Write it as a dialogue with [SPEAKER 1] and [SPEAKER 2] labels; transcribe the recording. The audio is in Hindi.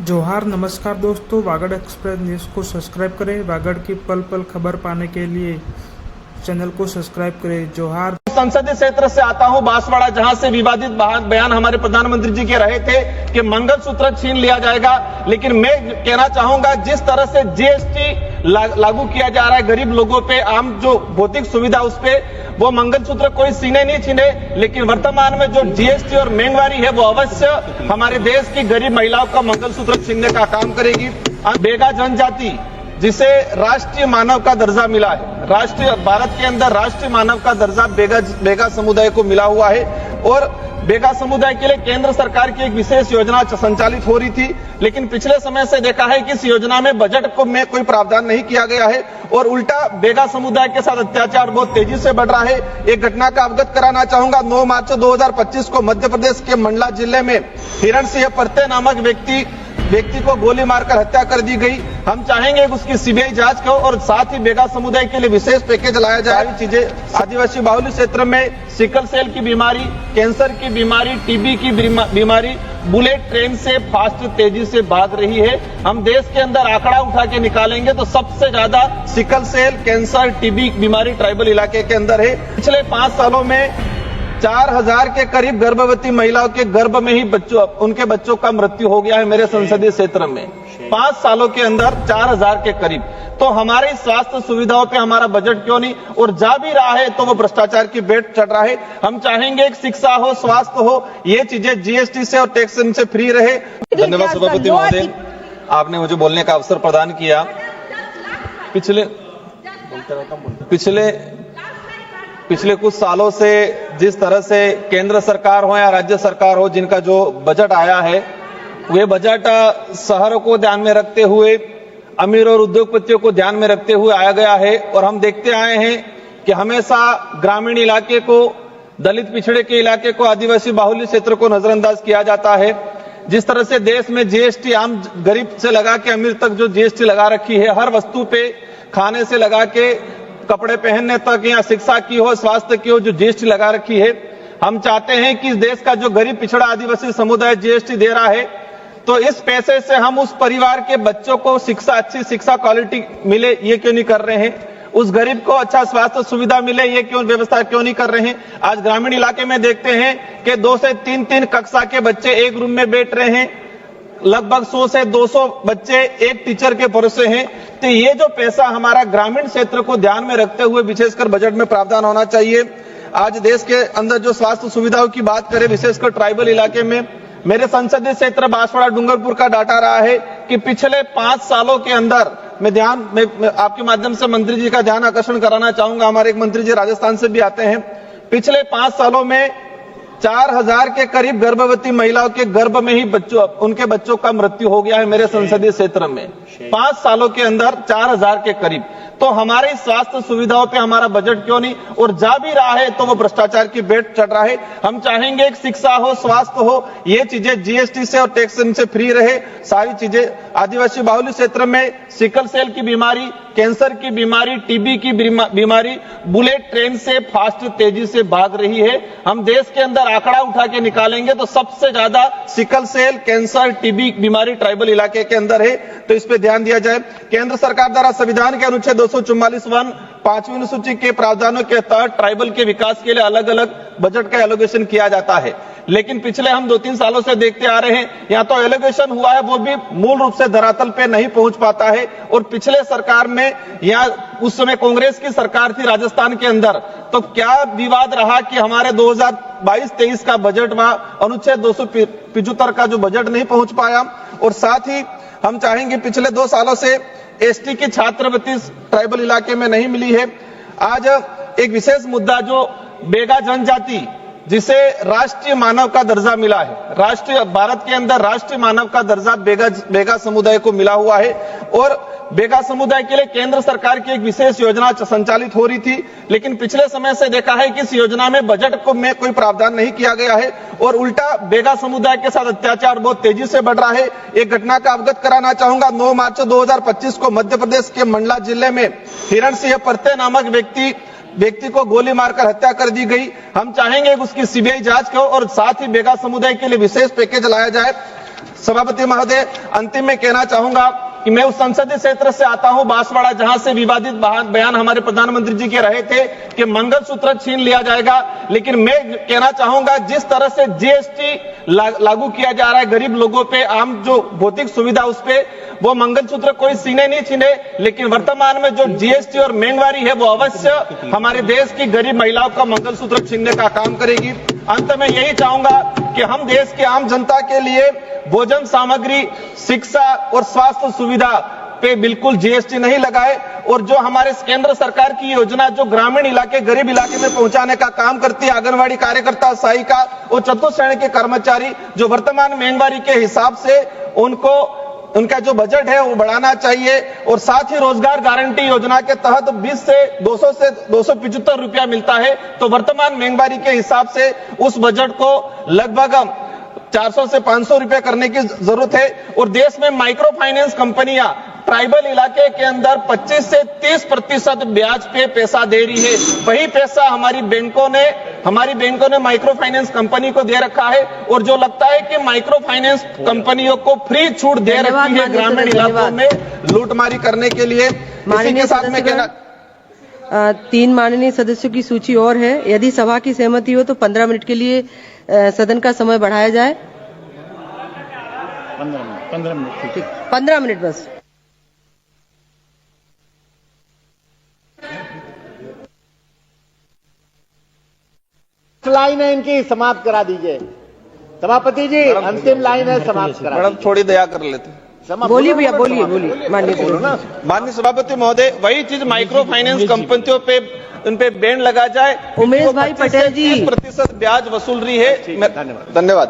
[SPEAKER 1] जोहार नमस्कार दोस्तों, वागड़ एक्सप्रेस न्यूज़ को सब्सक्राइब करें। वागड़ की पल पल खबर पाने के लिए चैनल को सब्सक्राइब करें। जोहार।
[SPEAKER 2] संसदीय क्षेत्र से आता हूं बांसवाड़ा, जहां से विवादित बयान हमारे प्रधानमंत्री जी के रहे थे कि मंगलसूत्र छीन लिया जाएगा। लेकिन मैं कहना चाहूंगा, जिस तरह से जीएसटी लागू किया जा रहा है गरीब लोगों पे, आम जो भौतिक सुविधा उस पे, वो मंगलसूत्र कोई सीने नहीं छीने, लेकिन वर्तमान में जो जीएसटी और महंगाई है वो अवश्य हमारे देश की गरीब महिलाओं का मंगलसूत्र छीनने का काम करेगी। बेगा जनजाति, जिसे राष्ट्रीय मानव का दर्जा मिला है, राष्ट्रीय भारत के अंदर राष्ट्रीय मानव का दर्जा बेगा समुदाय को मिला हुआ है, और बेगा समुदाय के लिए केंद्र सरकार की एक विशेष योजना संचालित हो रही थी। लेकिन पिछले समय से देखा है कि इस योजना में बजट को में कोई प्रावधान नहीं किया गया है, और उल्टा बेगा समुदाय के साथ अत्याचार बहुत तेजी से बढ़ रहा है। एक घटना का अवगत कराना चाहूंगा। 9 मार्च 2025 को मध्य प्रदेश के मंडला जिले में हिरण सिंह परते नामक व्यक्ति को गोली मारकर हत्या कर दी गई। हम चाहेंगे कि उसकी सीबीआई जांच हो, और साथ ही बेगा समुदाय के लिए विशेष पैकेज लाया जाए। चीजें आदिवासी बाहुल्य क्षेत्र में सिकल सेल की बीमारी, कैंसर की बीमारी, टीबी की बीमारी बुलेट ट्रेन से फास्ट तेजी से भाग रही है। हम देश के अंदर आंकड़ा उठा के निकालेंगे तो सबसे ज्यादा सिकल सेल, कैंसर, टीबी बीमारी ट्राइबल इलाके के अंदर है। पिछले 5 सालों में 4000 के करीब गर्भवती महिलाओं के गर्भ में ही उनके बच्चों का मृत्यु हो गया है मेरे संसदीय क्षेत्र में। 5 सालों के अंदर 4000 के करीब। तो हमारी स्वास्थ्य सुविधाओं पे हमारा बजट क्यों नहीं, और जा भी रहा है तो वो भ्रष्टाचार की भेंट चढ़ रहा है। हम चाहेंगे कि शिक्षा हो, स्वास्थ्य हो, ये चीजें जीएसटी से और टैक्स से फ्री रहे। धन्यवाद सभापति महोदय, आपने मुझे बोलने का अवसर प्रदान किया। पिछले कुछ सालों से जिस तरह से केंद्र सरकार हो या राज्य सरकार हो, जिनका जो बजट आया है, वे बजट शहरों को ध्यान में रखते हुए, अमीर और उद्योगपतियों को ध्यान में रखते हुए आया गया है। और हम देखते आए हैं कि हमेशा ग्रामीण इलाके को, दलित पिछड़े के इलाके को, आदिवासी बाहुल्य क्षेत्र को नजरअंदाज किया जाता है। जिस तरह से देश में जीएसटी आम गरीब से लगा के अमीर तक जो जीएसटी लगा रखी है, हर वस्तु पे, खाने से लगा के कपड़े पहनने तक, या शिक्षा की हो, स्वास्थ्य की हो, जो जीएसटी लगा रखी है। हम चाहते हैं कि इस देश का जो गरीब पिछड़ा आदिवासी समुदाय जीएसटी दे रहा है, तो इस पैसे से हम उस परिवार के बच्चों को शिक्षा, अच्छी शिक्षा क्वालिटी मिले, ये क्यों नहीं कर रहे हैं? उस गरीब को अच्छा स्वास्थ्य सुविधा मिले, ये क्यों व्यवस्था क्यों नहीं कर रहे हैं? आज ग्रामीण इलाके में देखते हैं कि 2 से 3 कक्षा के बच्चे एक रूम में बैठ रहे हैं, लगभग 100 से 200 बच्चे एक टीचर के भरोसे हैं। तो ये जो पैसा हमारा ग्रामीण क्षेत्र को ध्यान में रखते हुए विशेषकर बजट में प्रावधान होना चाहिए। आज देश के अंदर जो स्वास्थ्य सुविधाओं की बात करें, विशेषकर ट्राइबल इलाके में, मेरे संसदीय क्षेत्र बांसवाड़ा डूंगरपुर का डाटा रहा है कि पिछले 5 सालों के अंदर, मैं आपके माध्यम से मंत्री जी का ध्यान आकर्षण कराना चाहूंगा। हमारे एक मंत्री जी राजस्थान से भी आते हैं। पिछले 5 सालों में 4000 के करीब गर्भवती महिलाओं के गर्भ में ही उनके बच्चों का मृत्यु हो गया है मेरे संसदीय क्षेत्र में। 5 सालों के अंदर 4000 के करीब। तो हमारी स्वास्थ्य सुविधाओं पे हमारा बजट क्यों नहीं, और जा भी रहा है तो वो भ्रष्टाचार की भेंट चढ़ रहा है। हम चाहेंगे कि शिक्षा हो, स्वास्थ्य हो, ये चीजें जीएसटी से और टैक्स से फ्री रहे। सारी चीजें आदिवासी बाहुल्य क्षेत्र में सिकल सेल की बीमारी, कैंसर की बीमारी, टीबी की बीमारी बुलेट ट्रेन से फास्ट तेजी से भाग रही है। हम देश के अंदर आंकड़ा उठा के निकालेंगे तो सबसे ज्यादा सिकल सेल, कैंसर, टीबी बीमारी ट्राइबल इलाके के अंदर है। तो इस पे ध्यान दिया जाए। केंद्र सरकार द्वारा संविधान के अनुच्छेद 244(1) 5वीं अनुसूची के प्रावधानों के तहत ट्राइबल के विकास के लिए अलग अलग बजट का एलोकेशन किया जाता है। लेकिन पिछले हम 2-3 सालों से देखते आ रहे हैं, या तो एलोकेशन हुआ है वो भी मूल रूप से धरातल पे नहीं पहुंच पाता है। और पिछले सरकार में, या उस समय कांग्रेस की सरकार थी राजस्थान के अंदर, तो क्या विवाद रहा कि हमारे 2022-23 का बजट वहां अनुच्छेद 275 का जो बजट नहीं पहुंच पाया। और साथ ही हम चाहेंगे, पिछले 2 सालों से एसटी की छात्रवृत्ति ट्राइबल इलाके में नहीं मिली है। आज एक विशेष मुद्दा, जो बेगा जनजाति, जिसे राष्ट्रीय मानव का दर्जा मिला है, राष्ट्रीय भारत के अंदर राष्ट्रीय मानव का दर्जा बेगा समुदाय को मिला हुआ है, और बेगा समुदाय के लिए केंद्र सरकार की एक विशेष योजना संचालित हो रही थी। लेकिन पिछले समय से देखा है कि इस योजना में बजट में कोई प्रावधान नहीं किया गया है, और उल्टा बेगा समुदाय के साथ अत्याचार बहुत तेजी से बढ़ रहा है। एक घटना का अवगत कराना चाहूंगा। 9 मार्च 2025 को मध्य प्रदेश के मंडला जिले में हिरण सिंह परते नामक व्यक्ति को गोली मारकर हत्या कर दी गई। हम चाहेंगे कि उसकी सीबीआई जांच हो, और साथ ही बेगा समुदाय के लिए विशेष पैकेज लाया जाए। सभापति महोदय, अंतिम में कहना चाहूंगा कि मैं उस संसदीय क्षेत्र से आता हूं बांसवाड़ा, जहां से विवादित बयान हमारे प्रधानमंत्री जी के रहे थे कि मंगलसूत्र छीन लिया जाएगा। लेकिन मैं कहना चाहूंगा जिस तरह से जीएसटी लागू किया जा रहा है गरीब लोगों पे, आम जो भौतिक सुविधा उस पे, वो मंगलसूत्र कोई सीने नहीं छीने, लेकिन वर्तमान में जो जीएसटी और महंगाई है वो अवश्य हमारे देश की गरीब महिलाओं का मंगलसूत्र छीनने का काम करेगी। अंत में यही चाहूंगा कि हम देश के आम जनता के लिए भोजन सामग्री, शिक्षा और स्वास्थ्य सुविधा पे बिल्कुल जीएसटी नहीं लगाए, और जो हमारे केंद्र सरकार की योजना जो ग्रामीण इलाके, गरीब इलाके में पहुंचाने का काम करती है, आंगनवाड़ी कार्यकर्ता, सहायिका और चतुर्थ श्रेणी के कर्मचारी, जो वर्तमान महंगाई के हिसाब से उनका जो बजट है वो बढ़ाना चाहिए। और साथ ही रोजगार गारंटी योजना के तहत 20 से 275 रुपया मिलता है, तो वर्तमान महंगाई के हिसाब से उस बजट को लगभग 400 से 500 रुपए करने की जरूरत है। और देश में माइक्रो फाइनेंस कंपनियां ट्राइबल इलाके के अंदर 25 से 30% ब्याज पे पैसा दे रही है। वही पैसा हमारी बैंकों ने माइक्रो फाइनेंस कंपनी को दे रखा है, और जो लगता है कि माइक्रो फाइनेंस कंपनियों को फ्री छूट दे रखी है ग्रामीण इलाकों में लूटमारी करने के लिए। इसी के साथ में कहना
[SPEAKER 3] 3 माननीय सदस्यों की सूची और है। यदि सभा की सहमति हो तो 15 मिनट के लिए सदन का समय बढ़ाया जाए। 15 मिनट ठीक, 15 मिनट बस।
[SPEAKER 4] लाइन है इनकी, समाप्त करा दीजिए सभापति जी, अंतिम लाइन है, समाप्त करा।
[SPEAKER 2] मैडम थोड़ी दया कर लेते।
[SPEAKER 3] बोलिए भैया, बोलिए
[SPEAKER 2] माननीय सभापति महोदय, वही चीज माइक्रो फाइनेंस कंपनियों पे उन पे बैन लगा जाए।
[SPEAKER 3] उमेश भाई पटेल जी
[SPEAKER 2] 30% ब्याज वसूल रही है। धन्यवाद।